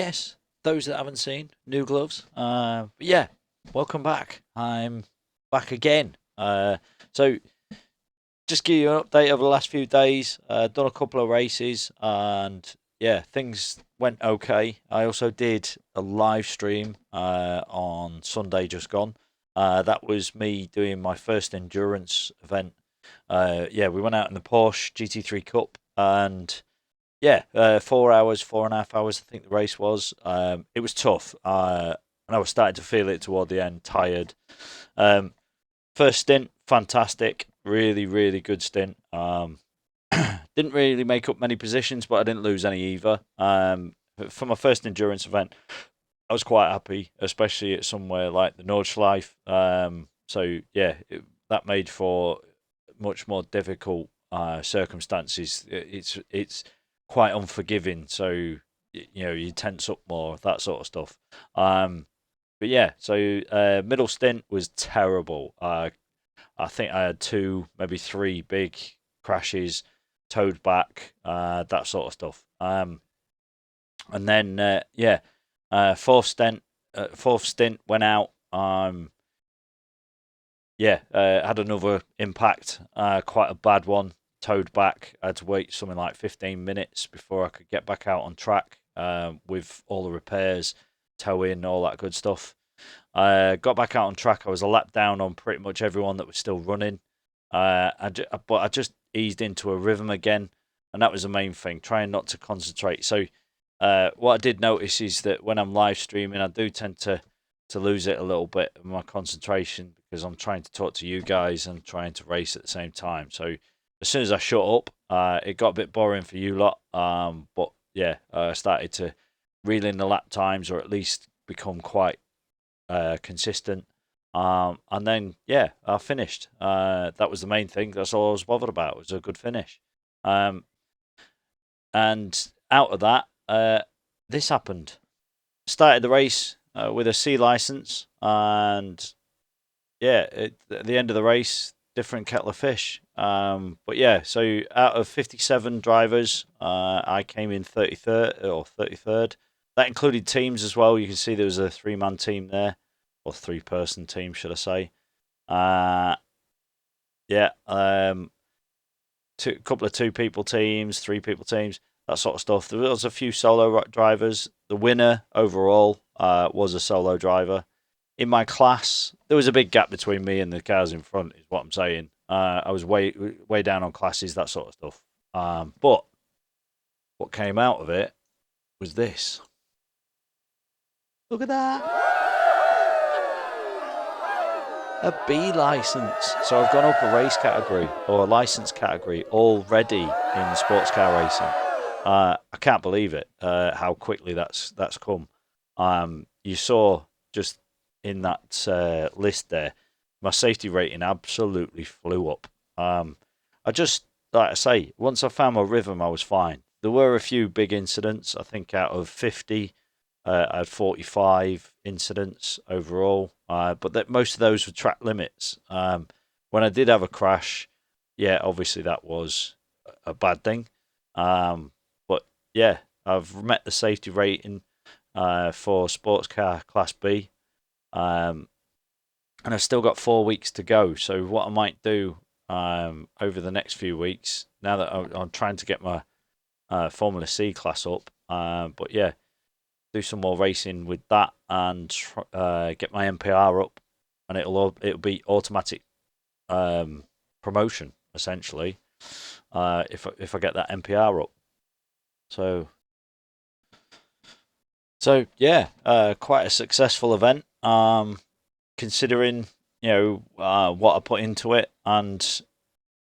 yes, those that haven't seen, new gloves. But yeah, welcome back. I'm back again. So just give you an update over the last few days. Done a couple of races, and yeah, things went okay. I also did a live stream on Sunday just gone. That was me doing my first endurance event. Yeah, we went out in the Porsche GT3 Cup, and yeah, 4 hours, 4.5 hours, I think the race was. It was tough, and I was starting to feel it toward the end, tired. Um, First stint, fantastic, really, really good stint. Didn't really make up many positions, but I didn't lose any either. For my first endurance event, I was quite happy, especially at somewhere like the Nordschleife. So yeah, that made for much more difficult circumstances. It's quite unforgiving, so you tense up more, that sort of stuff. But yeah, so middle stint was terrible. I think I had two, maybe three big crashes, towed back, that sort of stuff. And then yeah, fourth stint went out. Yeah, had another impact, quite a bad one. Towed back. I had to wait something like 15 minutes before I could get back out on track with all the repairs, towing, all that good stuff. Got back out on track. I was a lap down on pretty much everyone that was still running. But I just eased into a rhythm again, and that was the main thing, trying not to concentrate. So what I did notice is that when I'm live streaming, I do tend to lose it a little bit of my concentration because I'm trying to talk to you guys and trying to race at the same time. So as soon as I shut up, it got a bit boring for you lot. But yeah, I started to reel in the lap times, or at least become quite consistent. And then yeah, I finished. That was the main thing. That's all I was bothered about. It was a good finish. Um, and out of that, this happened. Started the race with a C license, and yeah, at the end of the race, different kettle of fish. But yeah, so out of 57 drivers, I came in 33rd or 33rd. That included teams as well. You can see there was a three-man team there, or three-person team, should I say? Uh, yeah, couple of two-people teams, three-people teams, that sort of stuff. There was a few solo drivers. The winner overall was a solo driver. In my class, there was a big gap between me and the cars in front, is what I'm saying. I was way down on classes, that sort of stuff. But what came out of it was this. Look at that. A B license. So I've gone up a race category, or a license category, already in sports car racing. I can't believe it, how quickly that's come. You saw just in that list there, my safety rating absolutely flew up. I just, like I say, once I found my rhythm, I was fine. There were a few big incidents. I think out of 50, I had 45 incidents overall, but most of those were track limits. When I did have a crash, yeah, obviously that was a bad thing. But yeah, I've met the safety rating for sports car class B, and I've still got 4 weeks to go. So what I might do over the next few weeks, now that I'm trying to get my Formula C class up, but yeah, do some more racing with that and get my MPR up, and it'll be automatic promotion essentially if I get that MPR up. So yeah, quite a successful event. Considering what I put into it, and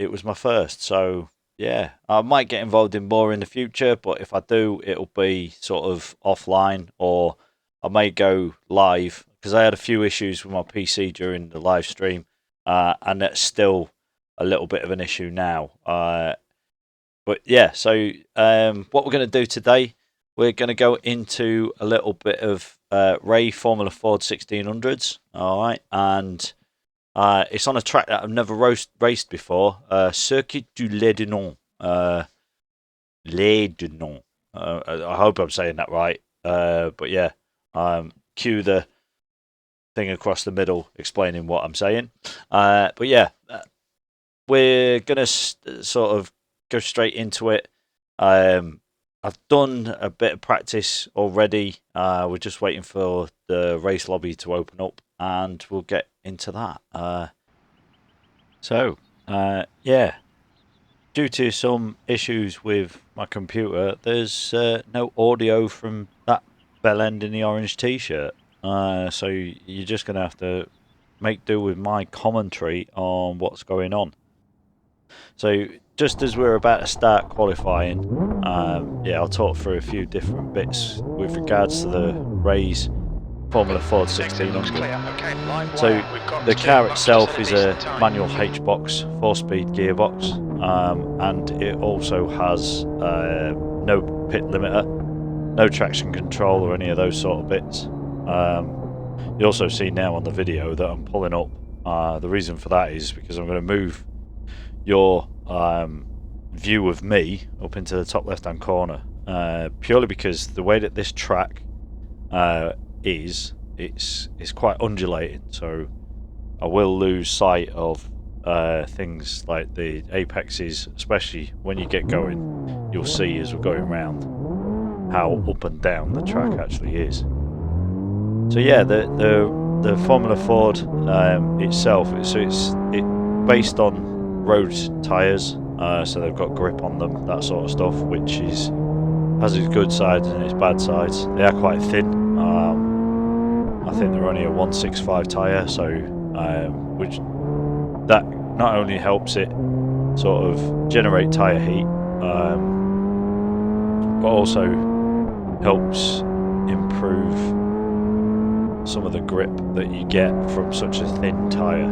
it was my first. So yeah, I might get involved in more in the future, but if I do, it'll be sort of offline, or I may go live because I had a few issues with my PC during the live stream, and that's still a little bit of an issue now. But yeah, so what we're going to do today, we're going to go into a little bit of Ray Formula Ford 1600s, all right, and it's on a track that I've never raced before, Circuit du Ledenon. Ledenon. I hope I'm saying that right. But yeah, cue the thing across the middle explaining what I'm saying. But yeah, we're gonna sort of go straight into it. I've done a bit of practice already. We're just waiting for the race lobby to open up, and we'll get into that. Yeah, due to some issues with my computer, there's no audio from that bell end in the orange t-shirt. So you're just going to have to make do with my commentary on what's going on. So just as we're about to start qualifying, yeah, I'll talk through a few different bits with regards to the Rays Formula Ford 1600. So the car itself is a manual H-box 4-speed gearbox, and it also has no pit limiter, no traction control or any of those sort of bits. You also see now on the video that I'm pulling up. The reason for that is because I'm going to move your view of me up into the top left hand corner, purely because the way that this track it's quite undulating, so I will lose sight of things like the apexes, especially when you get going. You'll see as we're going round how up and down the track actually is. So yeah, the Formula Ford itself, it's based on road tyres, so they've got grip on them, that sort of stuff, which has its good sides and its bad sides. They are quite thin. I think they're only a 165 tyre, so which that not only helps it sort of generate tyre heat, but also helps improve some of the grip that you get from such a thin tyre.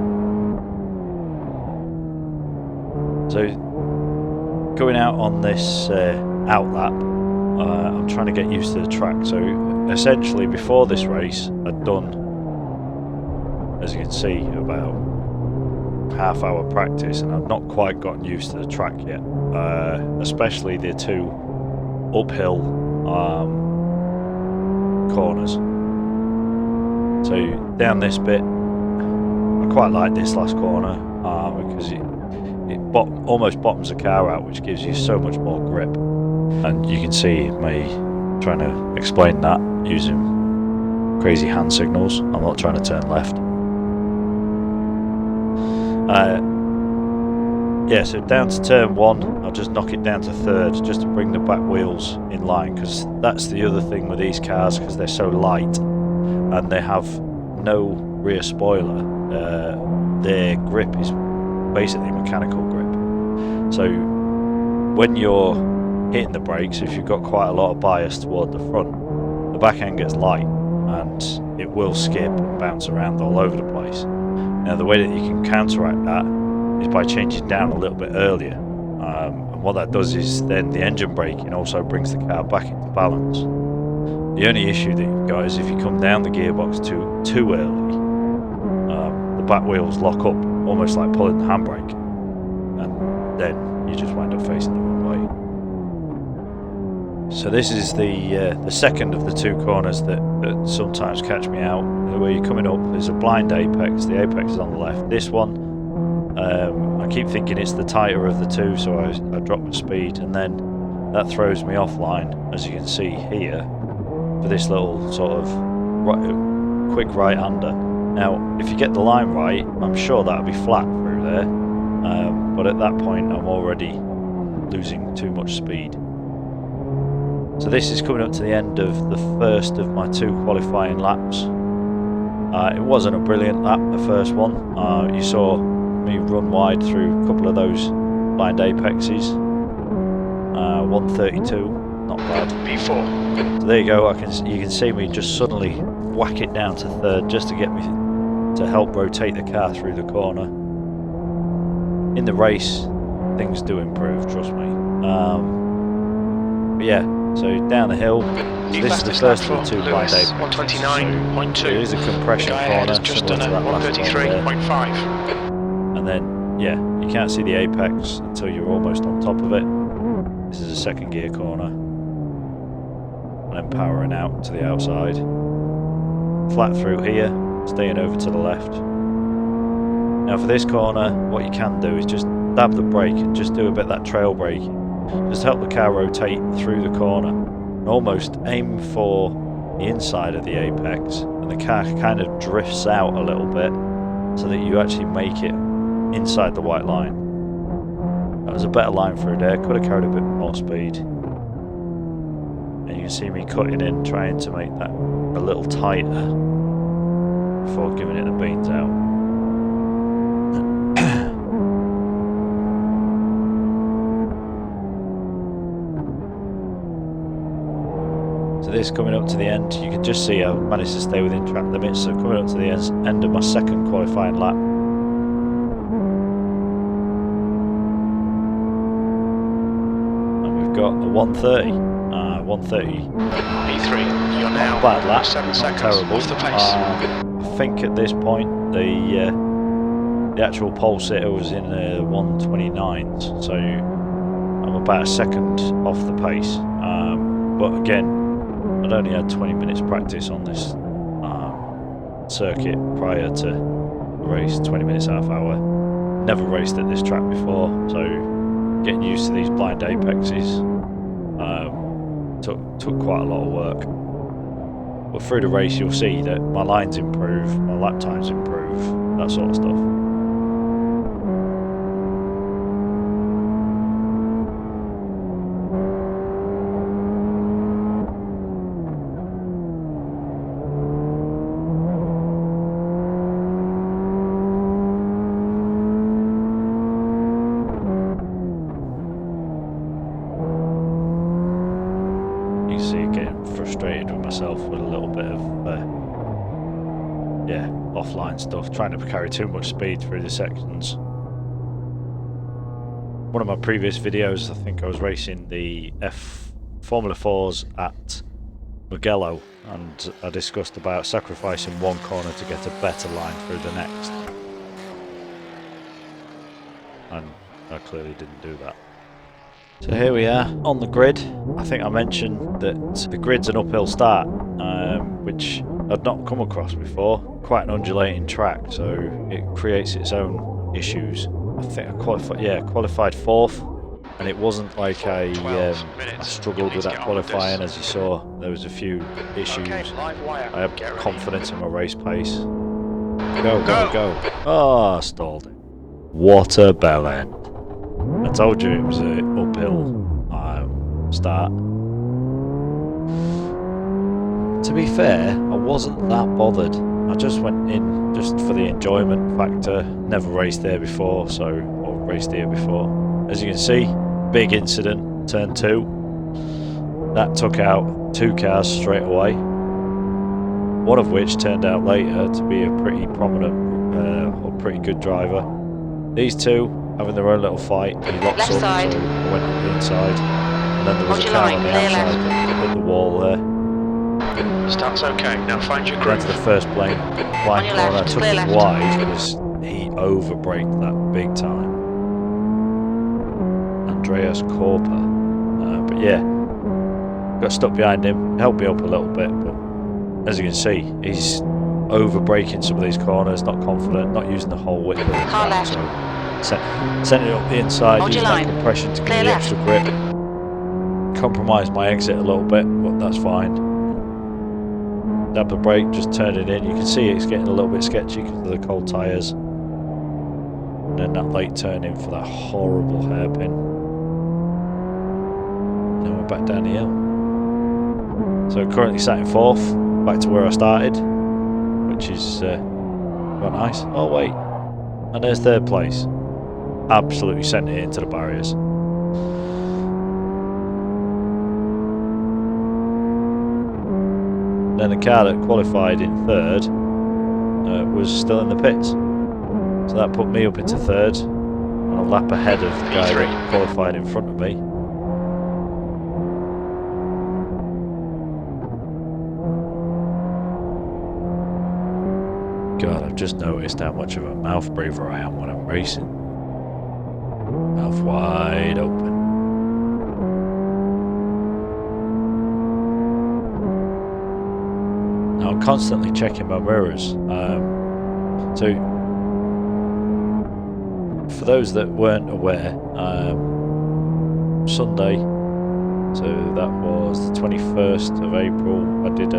So going out on this outlap, I'm trying to get used to the track. So essentially before this race I'd done, as you can see, about half-hour practice, and I've not quite gotten used to the track yet, especially the two uphill corners. So down this bit, I quite like this last corner because it almost bottoms the car out, which gives you so much more grip. And you can see me trying to explain that using crazy hand signals. I'm not trying to turn left. Yeah, so down to turn 1, I'll just knock it down to 3rd just to bring the back wheels in line, because that's the other thing with these cars, because they're so light and they have no rear spoiler. Their grip is basically mechanical grip. So when you're hitting the brakes, if you've got quite a lot of bias toward the front, the back end gets light and it will skip and bounce around all over the place. Now the way that you can counteract that is by changing down a little bit earlier, and what that does is then the engine braking also brings the car back into balance. The only issue that you've got is if you come down the gearbox too early, the back wheels lock up, almost like pulling the handbrake, and then you just wind up facing the wrong way. So this is the second of the two corners that sometimes catch me out. Where you're coming up, there's a blind apex. The apex is on the left. This one, I keep thinking it's the tighter of the two, so I drop my speed, and then that throws me offline, as you can see here, for this little sort of quick right-hander. Now, if you get the line right, I'm sure that'll be flat through there, but at that point I'm already losing too much speed. So this is coming up to the end of the first of my 2 qualifying laps. It wasn't a brilliant lap, the first one. You saw me run wide through a couple of those blind apexes. 132, not bad. So there you go. You can see me just suddenly whack it down to 3rd just to get me to help rotate the car through the corner. In the race, things do improve, trust me. But yeah, so down the hill. So this is the first of the 2 blind apexes. 129.2. So there is a compression corner similar to that last one there. And then, yeah, you can't see the apex until you're almost on top of it. This is a second gear corner. and then powering out to the outside. Flat through here, staying over to the left. Now for this corner, what you can do is just dab the brake and just do a bit of that trail brake. Just help the car rotate through the corner. And almost aim for the inside of the apex, and the car kind of drifts out a little bit so that you actually make it inside the white line. That was a better line through there, could have carried a bit more speed. And you can see me cutting in, trying to make that a little tighter before giving it the beans out. So this coming up to the end, you can just see I've managed to stay within track limits, so coming up to the end of my second qualifying lap. And we've got a 130. 130. P3, you're now bad lap, 7 seconds terrible. off the pace. I think at this point the actual pole sitter was in 129s, so I'm about a second off the pace. But again, I'd only had 20 minutes practice on this circuit prior to the race, 20 minutes, half hour. Never raced at this track before, so getting used to these blind apexes took quite a lot of work. But through the race you'll see that my lines improve, my lap times improve, that sort of stuff. Frustrated with myself with a little bit of offline stuff, trying to carry too much speed through the sections. One of my previous videos, I think I was racing the Formula 4s at Mugello, and I discussed about sacrificing one corner to get a better line through the next, and I clearly didn't do that. So here we are on the grid. I think I mentioned that the grid's an uphill start, which I'd not come across before. Quite an undulating track, so it creates its own issues. I think I qualified fourth, and it wasn't like I struggled with that qualifying. As you saw, there was a few issues. I had confidence in my race pace. Go. Oh, stalled it. What a bell end. I told you it was an uphill start. To be fair, I wasn't that bothered. I just went in just for the enjoyment factor. Never raced there before, or raced here before. As you can see, big incident, turn 2. That took out 2 cars straight away. One of which turned out later to be a pretty prominent or pretty good driver. These two having their own little fight. He locks up, so I went up the inside, and then there was a car on the outside that hit the wall there. Start's okay, now find your Went to the first blind corner, I took it wide because he overbraked that big time. Andreas Korper. But yeah, got stuck behind him, helped me up a little bit, but as you can see, he's overbraking some of these corners, not confident, not using the whole width of the track, so sent it up the inside, using that compression to give me extra grip. Compromised my exit a little bit, but that's fine. Dab the brake, just turn it in. You can see it's getting a little bit sketchy because of the cold tyres. And then that late turn in for that horrible hairpin. Then we're back down the hill. So currently sat in 4th, back to where I started, which is quite nice. Oh wait, and there's 3rd place. Absolutely sent it into the barriers. Then the car that qualified in 3rd was still in the pits. So that put me up into 3rd, and a lap ahead of the guy that qualified in front of me. God, I've just noticed how much of a mouth breather I am when I'm racing. Mouth wide open. constantly checking my mirrors. So for those that weren't aware, Sunday, so that was the 21st of April, I did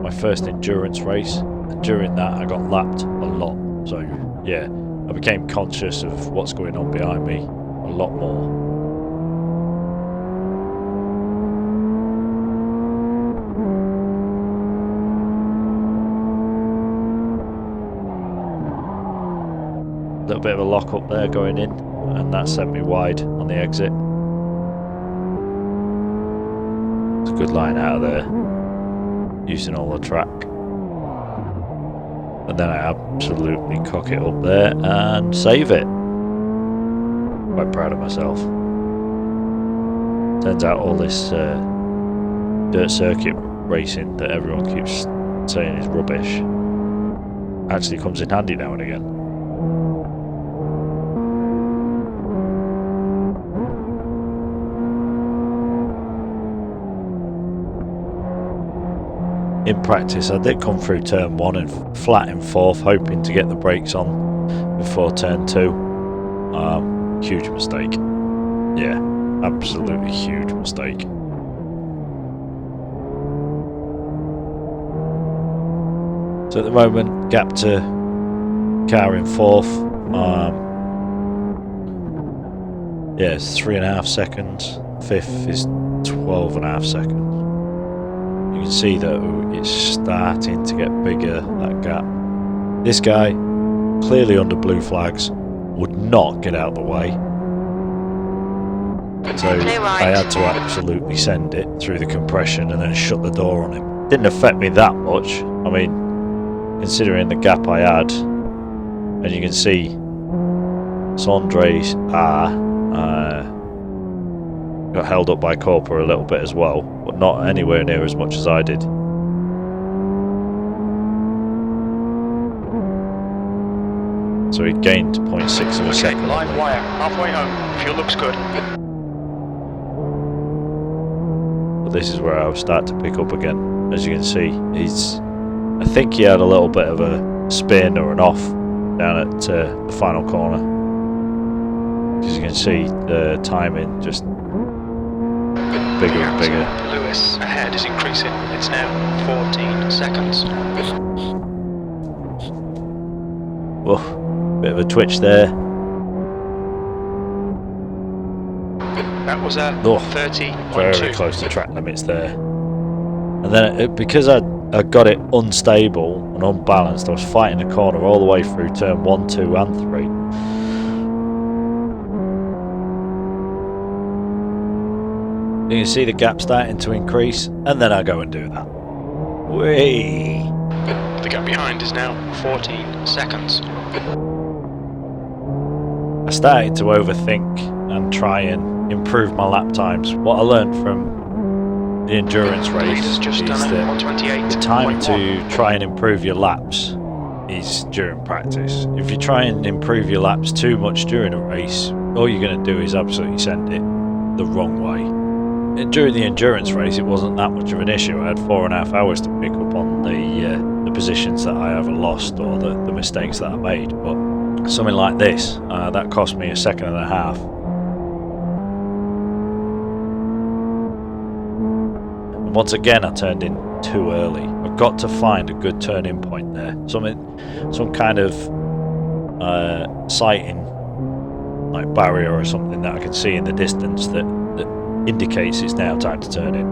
my first endurance race, and during that I got lapped a lot. So yeah, I became conscious of what's going on behind me a lot more. A little bit of a lock up there going in, and that sent me wide on the exit. It's a good line out of there, using all the track. And then I absolutely cock it up there and save it. Quite proud of myself. Turns out all this dirt circuit racing that everyone keeps saying is rubbish actually comes in handy now and again. In practice, I did come through turn 1 and flat in 4th, hoping to get the brakes on before turn 2. Huge mistake. Yeah, absolutely huge mistake. So at the moment, gap to car in 4th. Yeah, it's 3.5 seconds. 5th is 12.5 seconds. You can see that it's starting to get bigger, that gap. This guy, clearly under blue flags, would not get out of the way. So I had to absolutely send it through the compression and then shut the door on him. Didn't affect me that much. I mean, considering the gap I had, and you can see Sondre's got held up by Corpora a little bit as well, but not anywhere near as much as I did. So he gained 0.6 of a second. Live wire, halfway home. Fuel looks good. But this is where I'll start to pick up again. As you can see, I think he had a little bit of a spin or an off down at the final corner. As you can see, the timing just bigger and bigger. Lewis ahead is increasing. It's now 14 seconds. Whoa, bit of a twitch there. That was a 30. Very close to track limits there. And then because I got it unstable and unbalanced, I was fighting the corner all the way through turn 1, 2 and 3. You can see the gap starting to increase, and then I go and do that. Whee! The gap behind is now 14 seconds. I started to overthink and try and improve my lap times. What I learned from the endurance race is that the time to try and improve your laps is during practice. If you try and improve your laps too much during a race, all you're going to do is absolutely send it the wrong way. And during the endurance race, it wasn't that much of an issue. I had 4.5 hours to pick up on the positions that I either lost or the mistakes that I made. But something like this, that cost me 1.5 seconds. And once again, I turned in too early. I've got to find a good turning point there. Some kind of sighting, like barrier or something that I can see in the distance that indicates it's now time to turn in.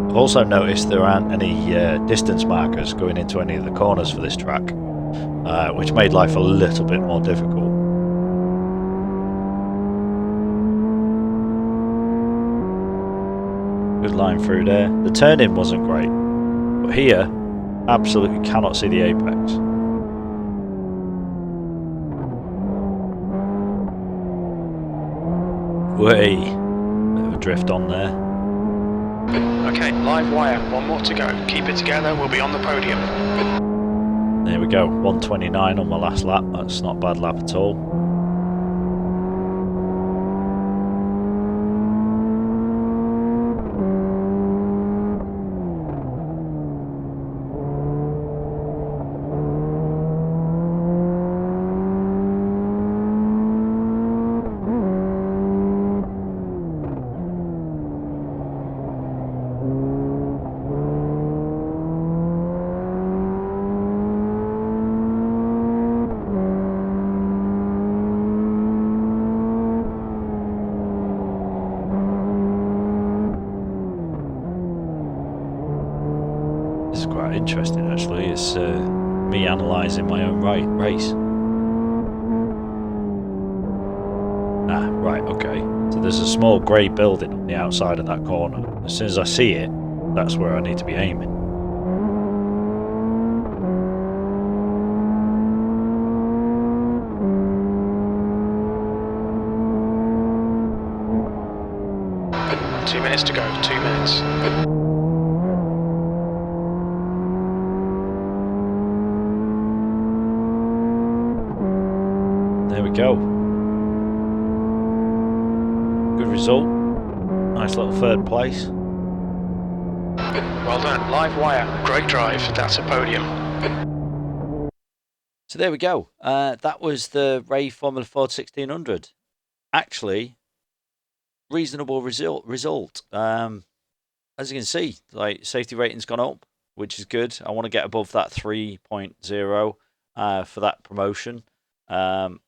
I've also noticed there aren't any distance markers going into any of the corners for this track, which made life a little bit more difficult. Good line through there. The turn-in wasn't great, but here, absolutely cannot see the apex. Way. Drift on there. Okay, live wire, one more to go. Keep it together, we'll be on the podium. There we go, 129 on my last lap. That's not a bad lap at all. interesting actually. It's me analysing my own race. Ah, right, okay. So there's a small grey building on the outside of that corner. As soon as I see it, that's where I need to be aiming. Two minutes to go, 2 minutes. There we go. Good result. Nice little third place. Well done, live wire, great drive, that's a podium. So there we go. That was the Ray Formula Ford 1600. Actually, reasonable result. As you can see, like safety rating's gone up, which is good. I want to get above that 3.0 for that promotion. And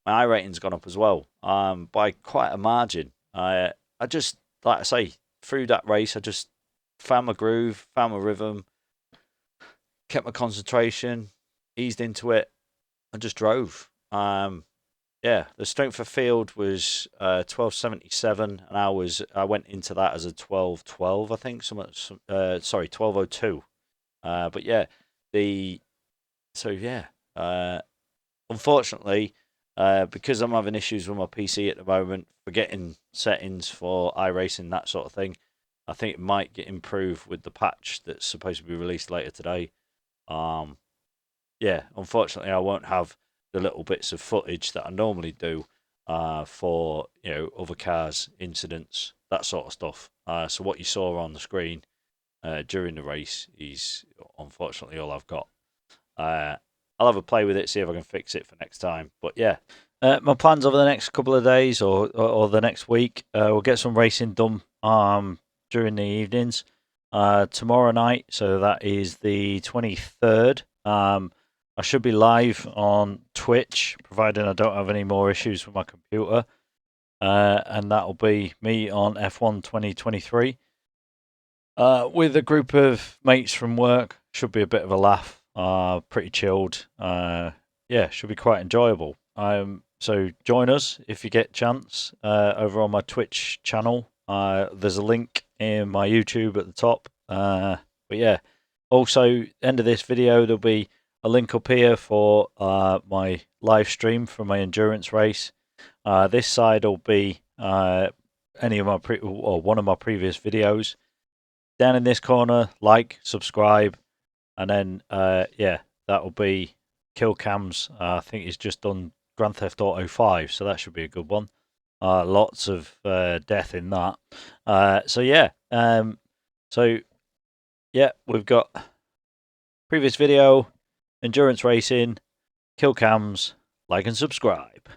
my iRating's gone up as well by quite a margin. I just, like I say, through that race, I just found my groove, found my rhythm, kept my concentration, eased into it, and just drove. Yeah, the strength of field was 1277, and I went into that as a 1212, I think. Sorry, 1202. But yeah, unfortunately, because I'm having issues with my PC at the moment, forgetting settings for iRacing, that sort of thing, I think it might get improved with the patch that's supposed to be released later today. Yeah, unfortunately, I won't have the little bits of footage that I normally do for other cars, incidents, that sort of stuff. So what you saw on the screen during the race is unfortunately all I've got. I'll have a play with it, see if I can fix it for next time. But yeah, my plans over the next couple of days or the next week, we'll get some racing done during the evenings. Tomorrow night, so that is the 23rd. I should be live on Twitch, providing I don't have any more issues with my computer. And that'll be me on F1 2023 with a group of mates from work. Should be a bit of a laugh. Pretty chilled. Yeah, should be quite enjoyable. So join us if you get a chance over on my Twitch channel. There's a link in my YouTube at the top. But yeah, also end of this video there'll be a link up here for my live stream for my endurance race. This side will be any of my one of my previous videos. Down in this corner, like, subscribe, and then yeah, that'll be kill cams. I think he's just done Grand Theft Auto 5, so that should be a good one. Lots of death in that. So yeah, we've got previous video, endurance racing, kill cams, like and subscribe.